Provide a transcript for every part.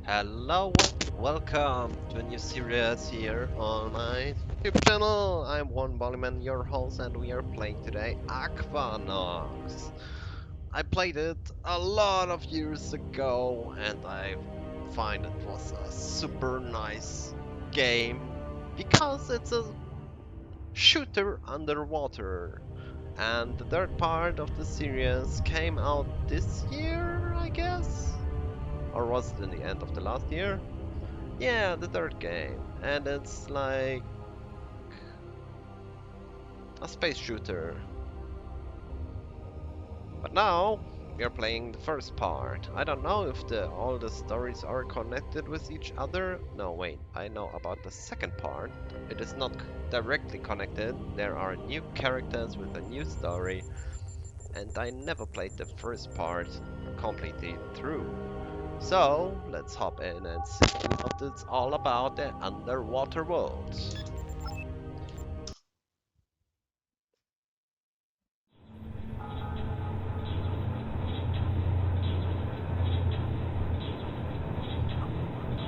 Hello, welcome to a new series here on my YouTube channel. I'm One Bollyman, your host, and we are playing today Aquanox. I played it a lot of years ago, and I find it was a super nice game because it's a shooter underwater. And the third part of the series came out this year, I guess? Or was it in the end of the last year? Yeah, the third game. And it's like a space shooter. But now we are playing the first part. I don't know if all the stories are connected with each other. No, wait, I know about the second part. It is not directly connected. There are new characters with a new story. And I never played the first part completely through. So let's hop in and see what it's all about, the underwater world.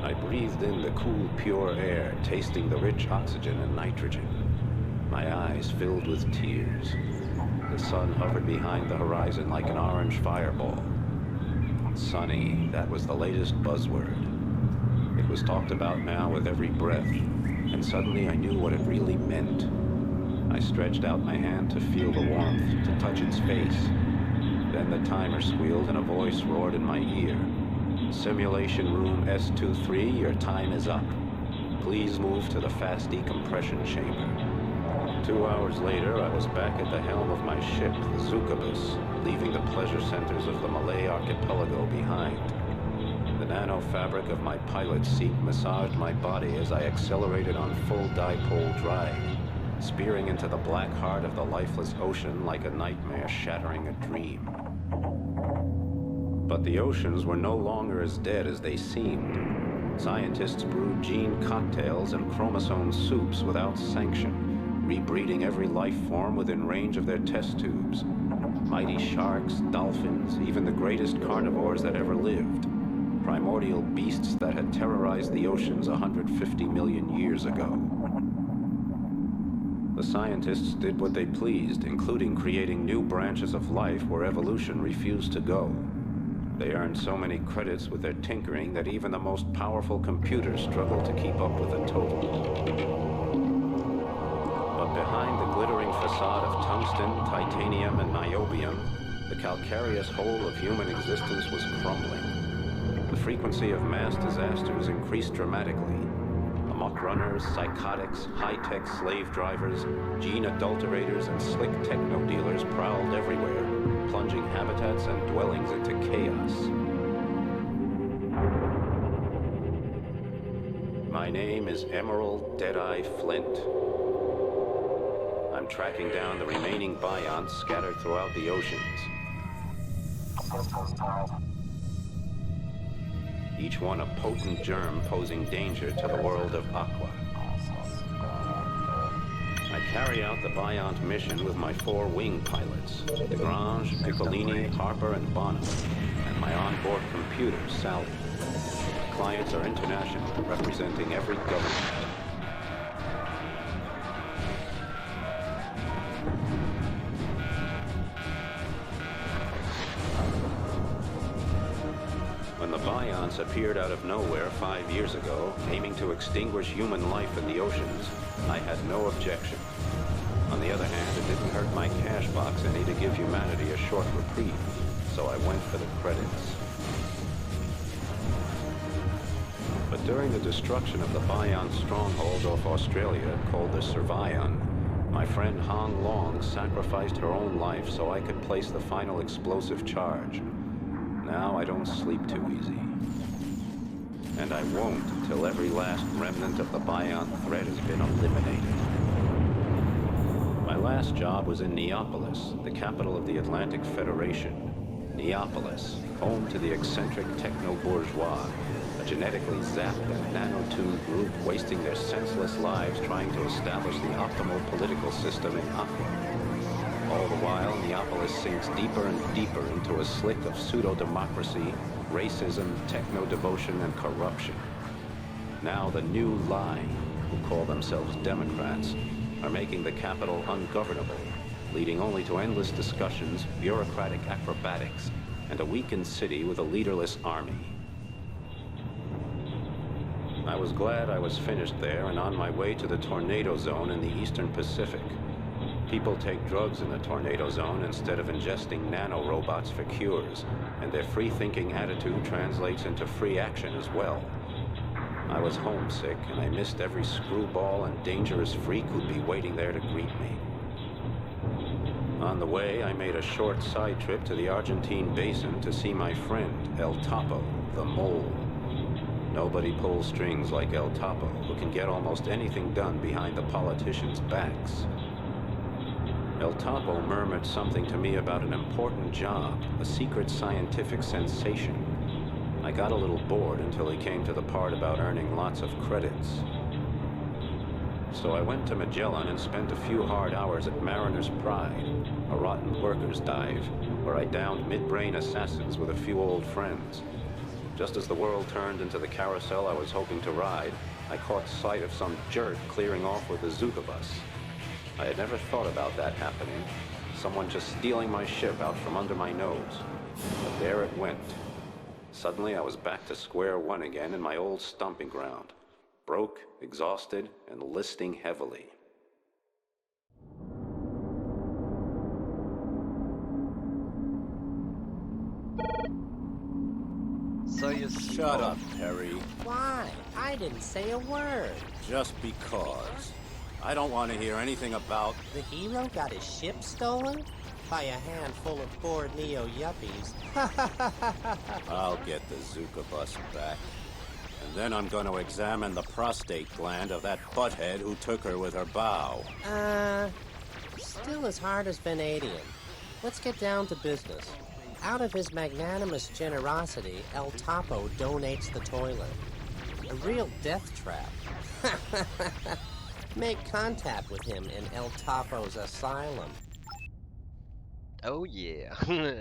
I breathed in the cool, pure air, tasting the rich oxygen and nitrogen. My eyes filled with tears. The sun hovered behind the horizon like an orange fireball. Sunny, that was the latest buzzword. It was talked about now with every breath, and suddenly I knew what it really meant. I stretched out my hand to feel the warmth, to touch its face. Then the timer squealed and a voice roared in my ear. Simulation room S23, your time is up. Please move to the fast decompression chamber. 2 hours later, I was back at the helm of my ship, the Zukabus, leaving the pleasure centers of the Malay archipelago behind. The nano fabric of my pilot's seat massaged my body as I accelerated on full dipole drive, spearing into the black heart of the lifeless ocean like a nightmare shattering a dream. But the oceans were no longer as dead as they seemed. Scientists brewed gene cocktails and chromosome soups without sanction, rebreeding every life form within range of their test tubes. Mighty sharks, dolphins, even the greatest carnivores that ever lived. Primordial beasts that had terrorized the oceans 150 million years ago. The scientists did what they pleased, including creating new branches of life where evolution refused to go. They earned so many credits with their tinkering that even the most powerful computers struggled to keep up with the total. But behind the glittering facade of tungsten, titanium, and niobium, the calcareous whole of human existence was crumbling. The frequency of mass disasters increased dramatically. Amok runners, psychotics, high-tech slave drivers, gene adulterators, and slick techno dealers prowled everywhere, plunging habitats and dwellings into chaos. My name is Emerald Deadeye Flint. I'm tracking down the remaining bionts scattered throughout the oceans. Each one a potent germ posing danger to the world of Aqua. I carry out the Biont mission with my 4 wing pilots, Degrange, Piccolini, Harper, and Bonham, and my onboard computer, Sally. My clients are international, representing every government. When the Bionts appeared out of nowhere 5 years ago, aiming to extinguish human life in the oceans, I had no objection. On the other hand, it didn't hurt my cash box any to give humanity a short reprieve, so I went for the credits. But during the destruction of the Biont stronghold off Australia, called the Servion, my friend Han Long sacrificed her own life so I could place the final explosive charge. Now I don't sleep too easy. And I won't till every last remnant of the Biont threat has been eliminated. My last job was in Neapolis, the capital of the Atlantic Federation. Neapolis, home to the eccentric techno-bourgeois, a genetically zapped and nano-tuned group wasting their senseless lives trying to establish the optimal political system in Aqua. All the while, Neapolis sinks deeper and deeper into a slick of pseudo-democracy, racism, techno-devotion, and corruption. Now the new line, who call themselves Democrats, are making the capital ungovernable, leading only to endless discussions, bureaucratic acrobatics, and a weakened city with a leaderless army. I was glad I was finished there and on my way to the tornado zone in the eastern Pacific. People take drugs in the tornado zone instead of ingesting nanorobots for cures, and their free-thinking attitude translates into free action as well. I was homesick, and I missed every screwball and dangerous freak who'd be waiting there to greet me. On the way, I made a short side trip to the Argentine basin to see my friend, El Topo, the mole. Nobody pulls strings like El Topo, who can get almost anything done behind the politicians' backs. El Topo murmured something to me about an important job, a secret scientific sensation. I got a little bored until he came to the part about earning lots of credits. So I went to Magellan and spent a few hard hours at Mariner's Pride, a rotten workers' dive, where I downed mid-brain assassins with a few old friends. Just as the world turned into the carousel I was hoping to ride, I caught sight of some jerk clearing off with a Zuka bus. I had never thought about that happening. Someone just stealing my ship out from under my nose. But there it went. Suddenly I was back to square one again in my old stomping ground. Broke, exhausted, and listing heavily. So you Shut up, Perry. Why? I didn't say a word. Just because. I don't want to hear anything about... The hero got his ship stolen? By a handful of poor neo-yuppies. I'll get the Zuka bus back. And then I'm going to examine the prostate gland of that butthead who took her with her bow. Still as hard as Vanadium. Let's get down to business. Out of his magnanimous generosity, El Topo donates the toilet. A real death trap. Make contact with him in El Topo's asylum. Oh yeah,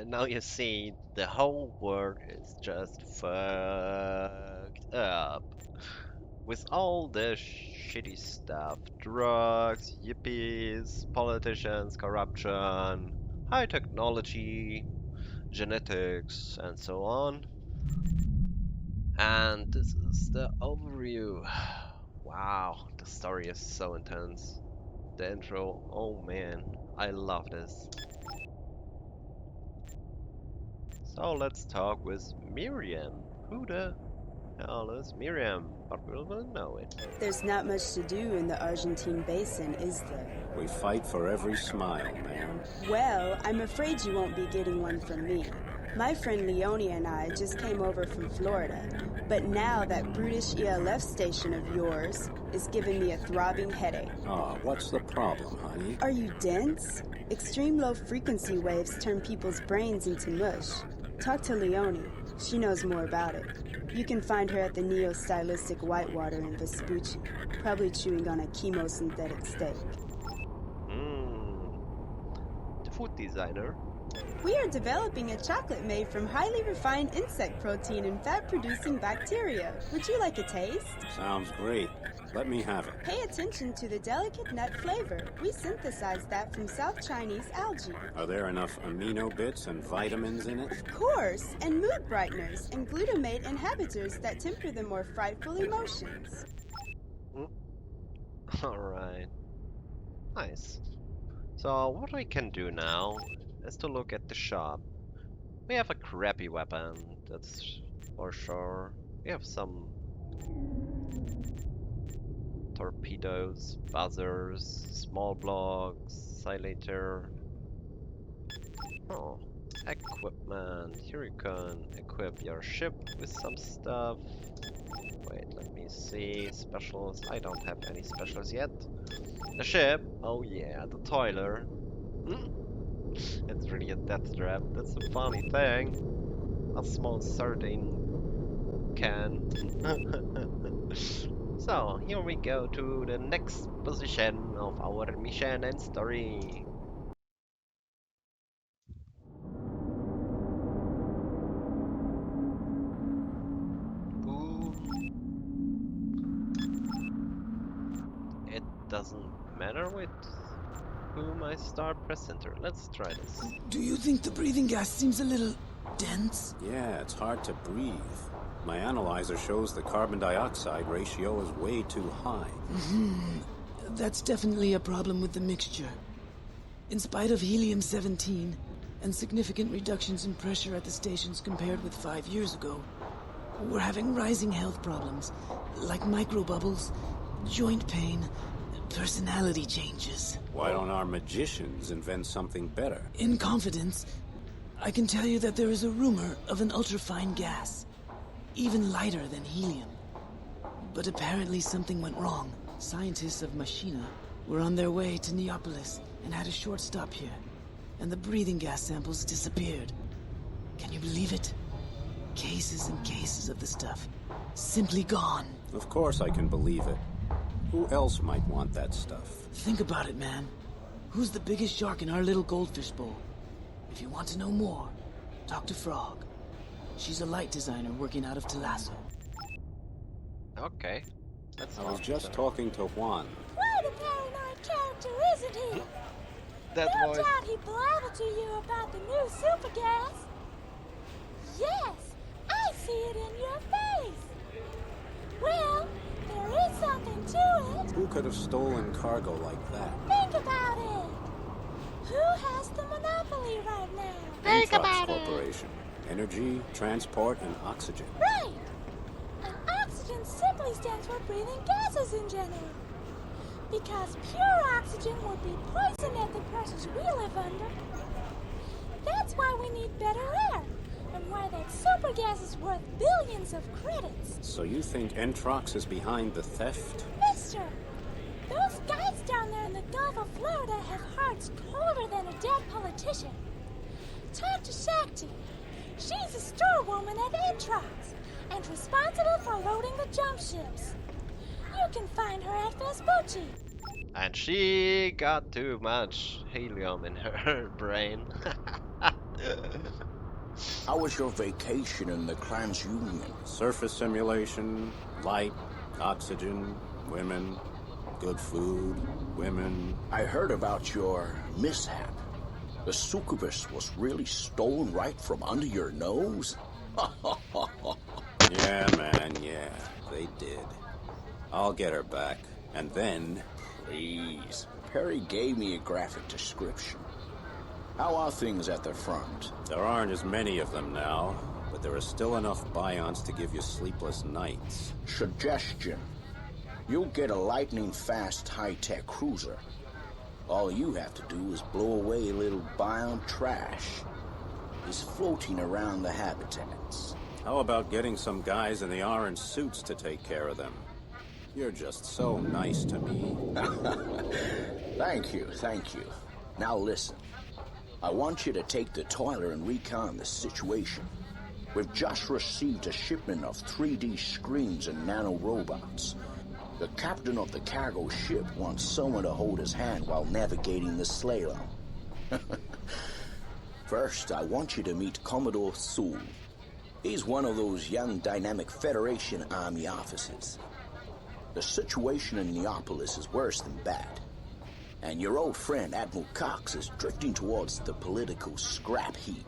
now you see, the whole world is just fucked up. With all the shitty stuff, drugs, yippies, politicians, corruption, high technology, genetics, and so on. And this is the overview. Wow, the story is so intense. The intro, oh man, I love this. So let's talk with Miriam. Who the hell is Miriam? But we will know it. There's not much to do in the Argentine basin, is there? We fight for every smile, ma'am. Well, I'm afraid you won't be getting one from me. My friend Leone and I just came over from Florida, but now that brutish ELF station of yours is giving me a throbbing headache. What's the problem, honey? Are you dense? Extreme low frequency waves turn people's brains into mush. Talk to Leone. She knows more about it. You can find her at the neo-stylistic Whitewater in Vespucci, probably chewing on a chemosynthetic steak. The food designer. We are developing a chocolate made from highly refined insect protein and fat-producing bacteria. Would you like a taste? Sounds great. Let me have it. Pay attention to the delicate nut flavor. We synthesized that from South Chinese algae. Are there enough amino bits and vitamins in it? Of course, and mood brighteners and glutamate inhibitors that temper the more frightful emotions. Alright. Nice. So what we can do now is to look at the shop. We have a crappy weapon, that's for sure. We have some torpedoes, buzzers, small blocks, silator. Oh, equipment. Here you can equip your ship with some stuff. Wait, let me see. Specials. I don't have any specials yet. The ship. Oh yeah, the toiler. It's really a death trap. That's a funny thing. A small sardine can. So, here we go to the next position of our mission and story. doesn't matter with whom I start press enter. Let's try this. Do you think the breathing gas seems a little dense? Yeah, it's hard to breathe. My analyzer shows the carbon dioxide ratio is way too high. That's definitely a problem with the mixture. In spite of helium-17 and significant reductions in pressure at the stations compared with 5 years ago, we're having rising health problems, like microbubbles, joint pain, personality changes. Why don't our magicians invent something better? In confidence, I can tell you that there is a rumor of an ultrafine gas, even lighter than helium. But apparently something went wrong. Scientists of Machina were on their way to Neapolis and had a short stop here, and the breathing gas samples disappeared. Can you believe it? Cases and cases of the stuff. Simply gone. Of course I can believe it. Who else might want that stuff? Think about it, man. Who's the biggest shark in our little goldfish bowl? If you want to know more, talk to Frog. She's a light designer working out of Talasso. Okay. That's I was not just talking to Juan. Quite a paranoid character, isn't he? that No voice. doubt he blabbered to you about the new super gas. Yes, I see it in your face. Well, there is something to it. Who could have stolen cargo like that? Think about it. Who has the monopoly right now? Aquanox Corporation. Energy, transport, and oxygen. Right. And oxygen simply stands for breathing gases in general. Because pure oxygen would be poison at the pressures we live under. That's why we need better air, and why that super gas is worth billions of credits. So you think Entrox is behind the theft? Mister, those guys down there in the Gulf of Florida have hearts colder than a dead politician. Talk to Shakti. She's a storewoman at Entrox and responsible for loading the jump ships. You can find her at Vespucci. And she got too much helium in her brain. How was your vacation in the Clans Union? Surface simulation, light, oxygen, women, good food, women. I heard about your mishap. The succubus was really stolen right from under your nose? Yeah, man, yeah, they did. I'll get her back. And then... Please. Perry gave me a graphic description. How are things at the front? There aren't as many of them now, but there are still enough bions to give you sleepless nights. Suggestion. You'll get a lightning-fast high-tech cruiser. All you have to do is blow away a little bion trash. It's floating around the habitats. How about getting some guys in the orange suits to take care of them? You're just so nice to me. Thank you, thank you. Now listen. I want you to take the toiler and recon the situation. We've just received a shipment of 3D screens and nanorobots. The captain of the cargo ship wants someone to hold his hand while navigating the slalom. First, I want you to meet Commodore Sewell. He's one of those young, dynamic Federation Army officers. The situation in Neapolis is worse than bad. And your old friend, Admiral Cox, is drifting towards the political scrap heap.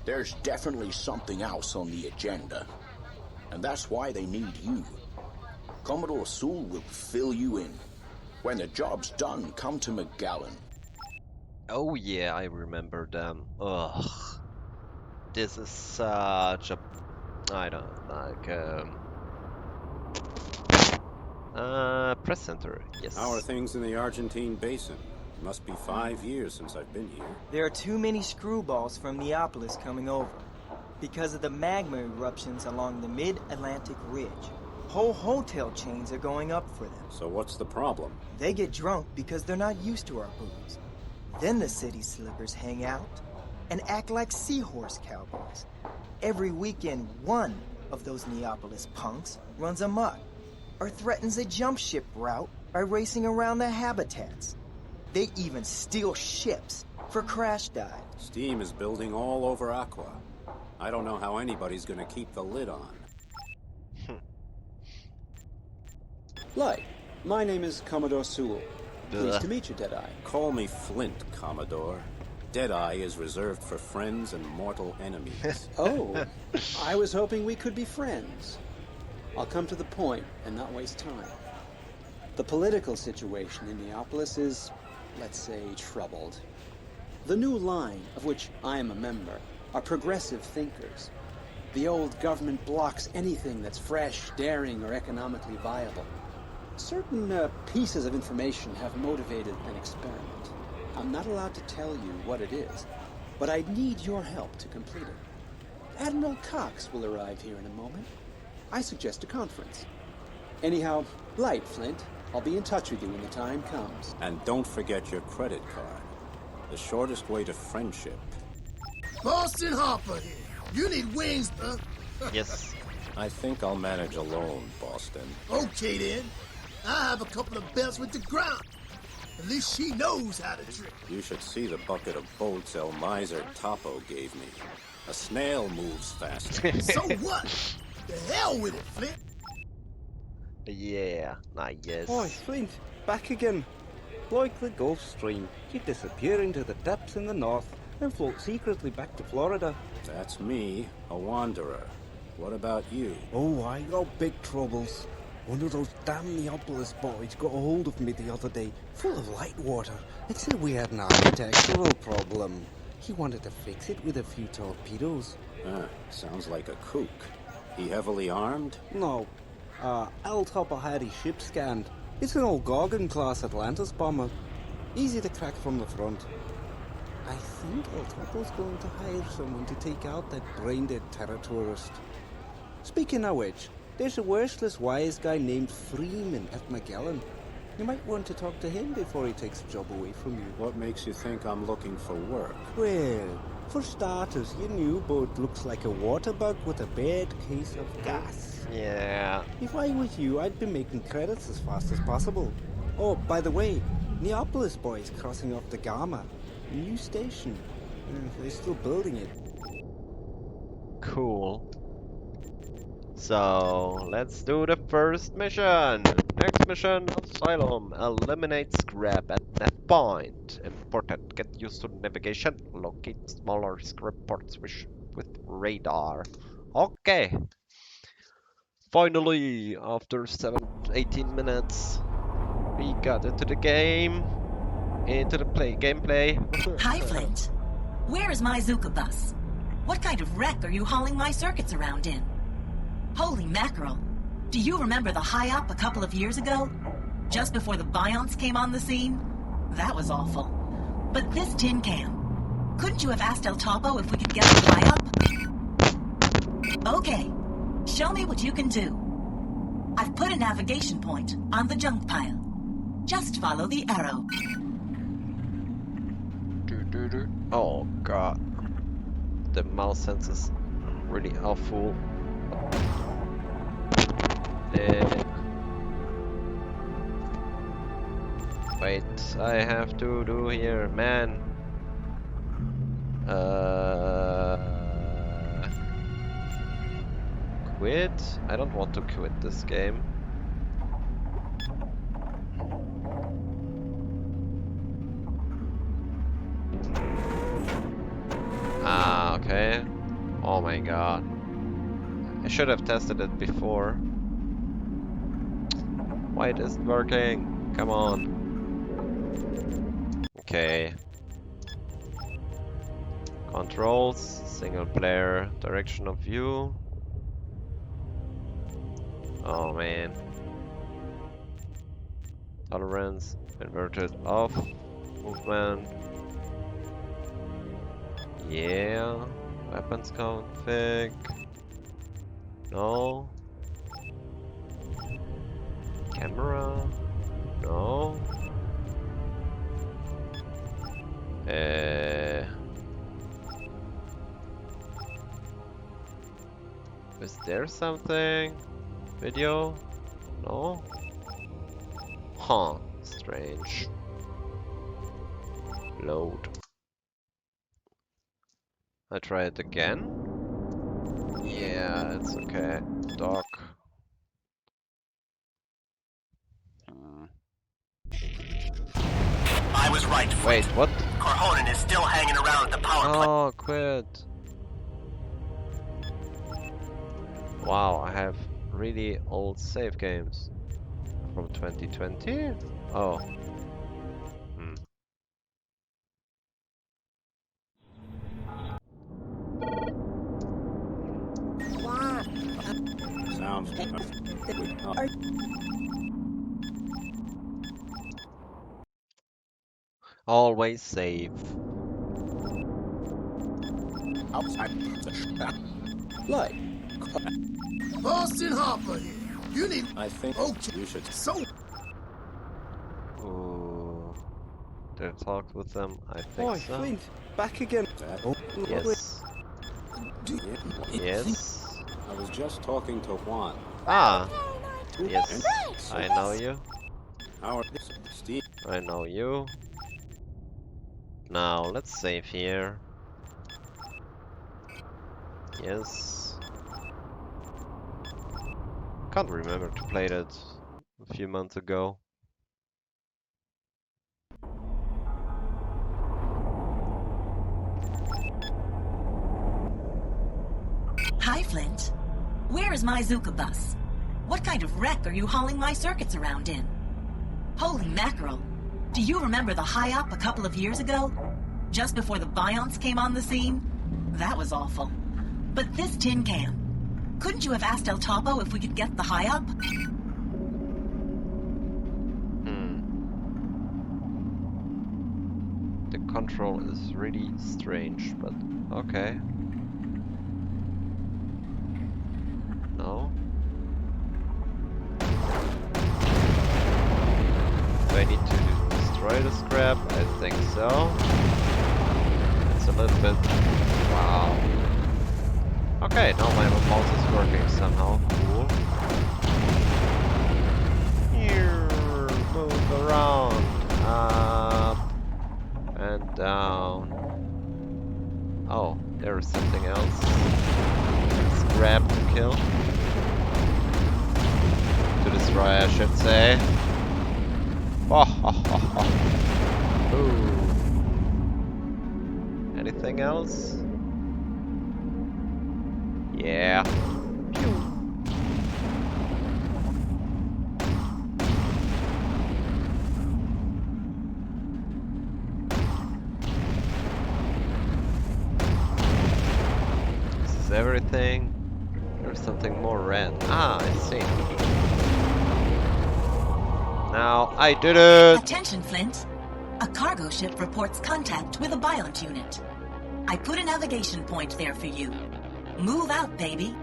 There's definitely something else on the agenda. And that's why they need you. Commodore Sewell will fill you in. When the job's done, come to McGallen. Oh yeah, I remember them. Ugh. This is such a... I don't like... press center, yes. How are things in the Argentine basin? It must be 5 years since I've been here. There are too many screwballs from Neapolis coming over because of the magma eruptions along the mid-Atlantic ridge. Whole hotel chains are going up for them. So what's the problem? They get drunk because they're not used to our booze. Then the city slickers hang out and act like seahorse cowboys. Every weekend, one of those Neapolis punks runs amok or threatens a jump ship route by racing around the habitats. They even steal ships for crash dives. Steam is building all over Aqua. I don't know how anybody's gonna keep the lid on. Light, My name is Commodore Sewell. Pleased to meet you, Deadeye. Call me Flint, Commodore. Deadeye is reserved for friends and mortal enemies. Oh, I was hoping we could be friends. I'll come to the point and not waste time. The political situation in Neapolis is, let's say, troubled. The new line, of which I am a member, are progressive thinkers. The old government blocks anything that's fresh, daring, or economically viable. Certain pieces of information have motivated an experiment. I'm not allowed to tell you what it is, but I need your help to complete it. Admiral Cox will arrive here in a moment. I suggest a conference. Anyhow, light, Flint. I'll be in touch with you when the time comes. And don't forget your credit card. The shortest way to friendship. Boston Harper here. You need wings, huh? Yes. I think I'll manage alone, Boston. Okay, then. I have a couple of belts with the ground. At least she knows how to trick. You should see the bucket of bolts El Miser Topo gave me. A snail moves faster. So what? The hell with it, Flint. Yeah, nice. Oi, Flint, back again. Like the Gulf Stream, you disappear into the depths in the north and float secretly back to Florida. That's me, a wanderer. What about you? Oh, I got big troubles. One of those damn Neapolis boys got a hold of me the other day, full of light water, and said we had an architectural problem. He wanted to fix it with a few torpedoes. Sounds like a kook. He heavily armed? No. El Topo had his ship scanned. It's an old Gorgon-class Atlantis bomber. Easy to crack from the front. I think El Topo's going to hire someone to take out that brain-dead terror tourist. Speaking of which, there's a worthless wise guy named Freeman at Magellan. You might want to talk to him before he takes the job away from you. What makes you think I'm looking for work? Well, for starters, your new boat looks like a water bug with a bad case of gas. Yeah. If I was you, I'd be making credits as fast as possible. Oh, by the way, Neapolis boys crossing off the Gamma. New station. They're still building it. Cool. So, let's do the first mission. Next mission, Asylum. Eliminate scrap at net point. Important. Get used to navigation. Locate smaller scrap ports with radar. Okay. Finally, after 18 minutes, we got into the game. Into the gameplay. Hi, Flint. Where is my Zuka bus? What kind of wreck are you hauling my circuits around in? Holy mackerel. Do you remember the high-up a couple of years ago? Just before the Bionts came on the scene? That was awful. But this tin can. Couldn't you have asked El Topo if we could get the high-up? Okay. Show me what you can do. I've put a navigation point on the junk pile. Just follow the arrow. Oh god. The mouse sense is really awful. Wait, I have to do here, man. Quit? I don't want to quit this game. Ah, okay. Oh my god. I should have tested it before. Why it isn't working? Come on. Okay. Controls, single player, direction of view. Oh man. Tolerance, inverted off, movement. Yeah. Weapons config. No. Camera. No. Is there something? Video? No? Huh. Strange. Load. I try it again. Yeah, it's okay. Dock. I was right. Wait, what? Corhonen is still hanging around at the power plant. Oh, quit. Wow, I have really old save games. From 2020? Oh. Hmm. Sounds good. Always save. Outside the like. Boston Hopper here. You need. I think Okay. you should. So. Ooh. Did I talk with them? I think Oh, so. Flint, back again. Oh, Yes. Yes. I was just talking to Juan. Ah. Two Yes. and- I know you. Our Steve. I know you. Now let's save here. Yes. Can't remember to play that a few months ago. Hi, Flint. Where is my Zuka bus? What kind of wreck are you hauling my circuits around in? Holy mackerel. Do you remember the high-up a couple of years ago? Just before the Bionts came on the scene? That was awful. But this tin can. Couldn't you have asked El Topo if we could get the high-up? The control is really strange, but okay. No. Do I need to destroy the scrap? I think so. It's a little bit... Wow. Okay, now my mouse is working somehow. Cool. Here, move around. Up and down. Oh, there is something else. Scrap to kill. To destroy, I should say. Ooh. Anything else? Yeah. This is everything. There's something more red. Ah, I see. Now, I did it! Attention, Flint. A cargo ship reports contact with a Biont unit. I put a navigation point there for you. Move out, baby.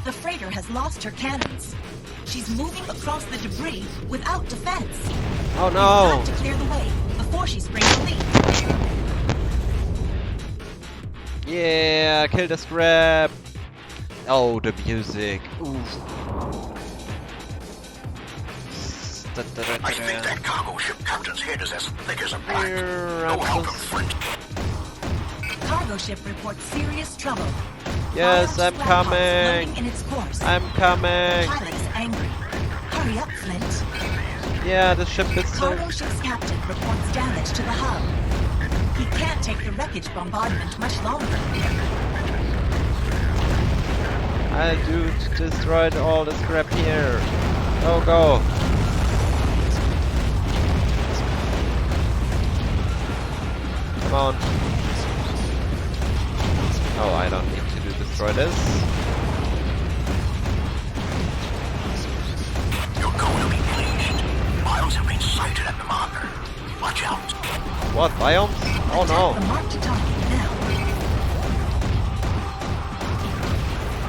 The freighter has lost her cannons. She's moving across the debris without defense. Oh no! We've got to clear the way before she springs a leak. Yeah, kill the scrap! Oh, the music. Oof. I think that cargo ship captain's head is as thick as a plank. Go help him, Flint. Cargo ship reports serious trouble. Yes, I'm coming. Floating in its course. I'm coming. Pilot is angry. Hurry up, Flint. Yeah, the ship is so... Cargo ship's captain reports damage to the hull. He can't take the wreckage bombardment much longer. I do destroyed all the scrap here. Go, go. Come on. Oh, I don't need to destroy this. You're going to be pleased. Miles have been sighted at the marker. Watch out. What, biomes? Oh no. The mark to target now.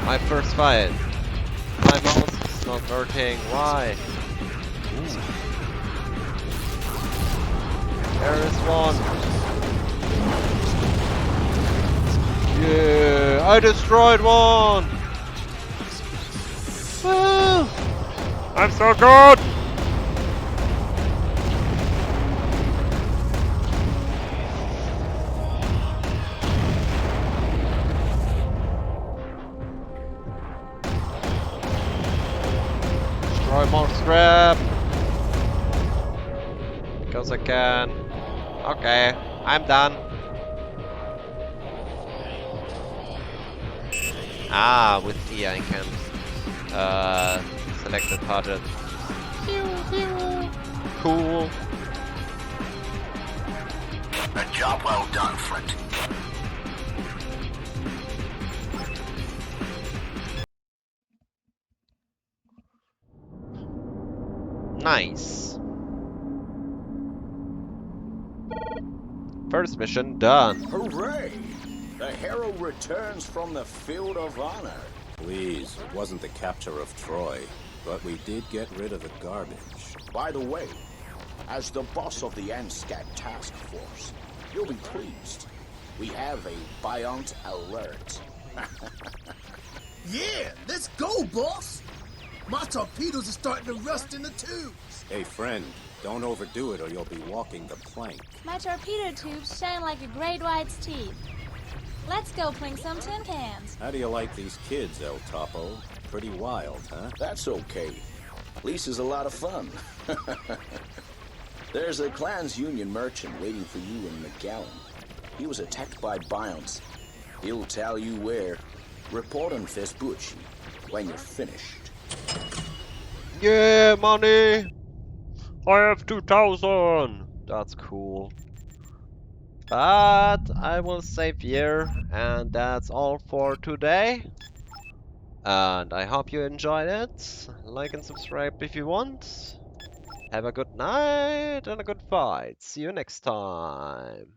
My first fight. My mouse is not working. Why? Ooh. There is one. Yeah, I destroyed one. Woo! I'm so good. destroy more scrap. Because I can. Okay, I'm done. Ah, with E I can select the target. Cool. A job well done, friend. Nice. First mission done. Hooray! The hero returns from the field of honor. Please, it wasn't the capture of Troy, but we did get rid of the garbage. By the way, as the boss of the ANSCAT task force, you'll be pleased. We have a Biont alert. Yeah, let's go, boss. My torpedoes are starting to rust in the tubes. Hey, friend, don't overdo it or you'll be walking the plank. My torpedo tubes shine like a great white's teeth. Let's go clink some tin cans. How do you like these kids, El Topo? Pretty wild, huh? That's okay. Lisa's a lot of fun. There's a Clans Union merchant waiting for you in McGowan. He was attacked by Bionts. He'll tell you where. Report on Vespucci when you're finished. Yeah, money! I have 2,000! That's cool. But I will save here, and that's all for today. And I hope you enjoyed it. Like and subscribe if you want. Have a good night and a good fight. See you next time.